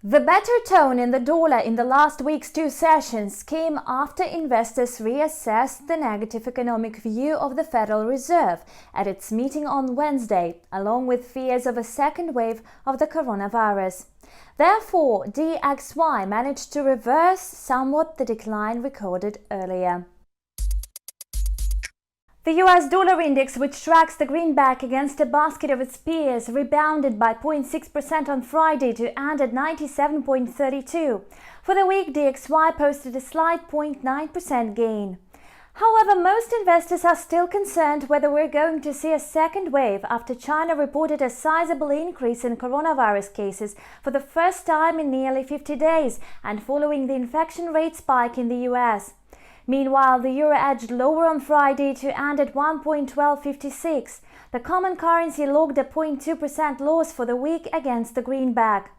The better tone in the dollar in the last week's two sessions came after investors reassessed the negative economic view of the Federal Reserve at its meeting on Wednesday, along with fears of a second wave of the coronavirus. Therefore, DXY managed to reverse somewhat the decline recorded earlier. The US dollar index, which tracks the greenback against a basket of its peers, rebounded by 0.6% on Friday to end at 97.32. For the week, DXY posted a slight 0.9% gain. However, most investors are still concerned whether we're going to see a second wave after China reported a sizable increase in coronavirus cases for the first time in nearly 50 days and following the infection rate spike in the US. Meanwhile, the euro edged lower on Friday to end at 1.1256. The common currency logged a 0.2% loss for the week against the greenback.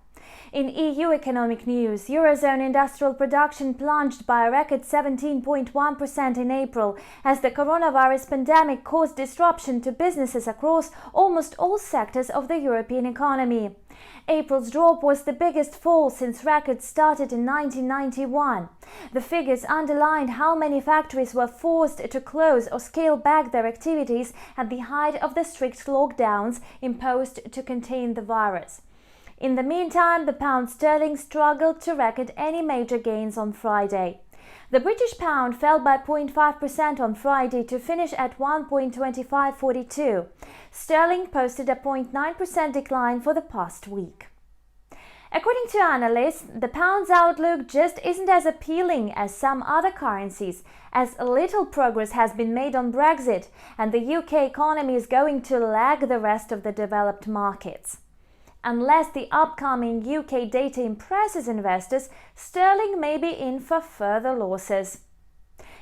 In EU economic news, Eurozone industrial production plunged by a record 17.1% in April as the coronavirus pandemic caused disruption to businesses across almost all sectors of the European economy. April's drop was the biggest fall since records started in 1991. The figures underlined how many factories were forced to close or scale back their activities at the height of the strict lockdowns imposed to contain the virus. In the meantime, the pound sterling struggled to record any major gains on Friday. The British pound fell by 0.5% on Friday to finish at 1.2542. Sterling posted a 0.9% decline for the past week. According to analysts, the pound's outlook just isn't as appealing as some other currencies, as little progress has been made on Brexit, and the UK economy is going to lag the rest of the developed markets. Unless the upcoming UK data impresses investors, sterling may be in for further losses.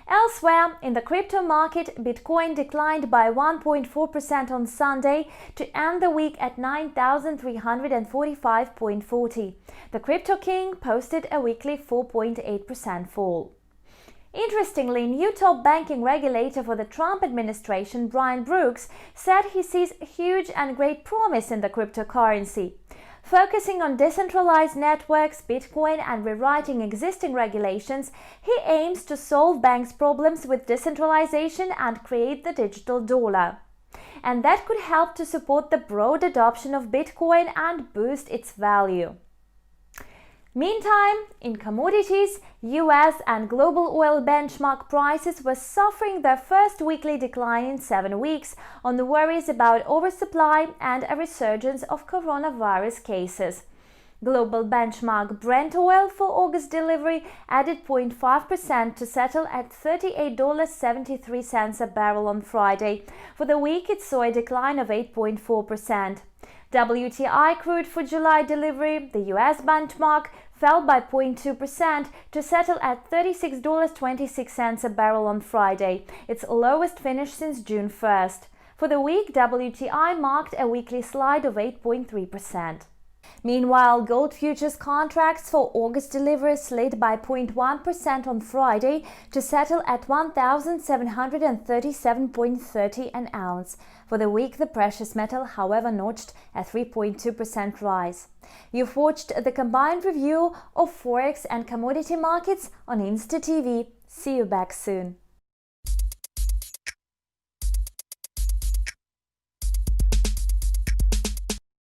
Elsewhere, in the crypto market, Bitcoin declined by 1.4% on Sunday to end the week at 9,345.40. The Crypto King posted a weekly 4.8% fall. Interestingly, new top banking regulator for the Trump administration, Brian Brooks, said he sees huge and great promise in the cryptocurrency. Focusing on decentralized networks, Bitcoin, and rewriting existing regulations, he aims to solve banks' problems with decentralization and create the digital dollar. And that could help to support the broad adoption of Bitcoin and boost its value. Meantime, in commodities, US and global oil benchmark prices were suffering their first weekly decline in 7 weeks on the worries about oversupply and a resurgence of coronavirus cases. Global benchmark Brent oil for August delivery added 0.5% to settle at $38.73 a barrel on Friday. For the week, it saw a decline of 8.4%. WTI crude for July delivery, the US benchmark, fell by 0.2% to settle at $36.26 a barrel on Friday, its lowest finish since June 1st. For the week, WTI marked a weekly slide of 8.3%. Meanwhile, gold futures contracts for August delivery slid by 0.1% on Friday to settle at $1,737.30 an ounce. For the week, the precious metal, however, notched a 3.2% rise. You've watched the combined review of forex and commodity markets on InstaTV. See you back soon.